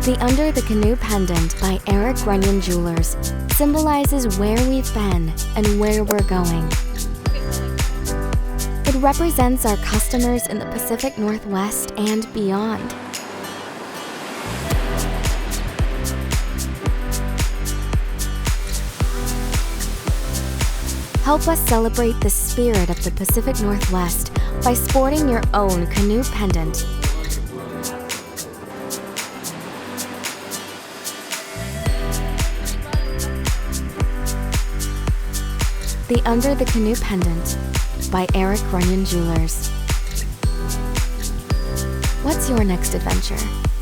The Under the Canoe pendant by Eric Runyon Jewelers symbolizes where we've been and where we're going. It represents our customers in the Pacific Northwest and beyond. Help us celebrate the spirit of the Pacific Northwest by sporting your own canoe pendant. The Under the Canoe pendant by Eric Runyon Jewelers. What's your next adventure?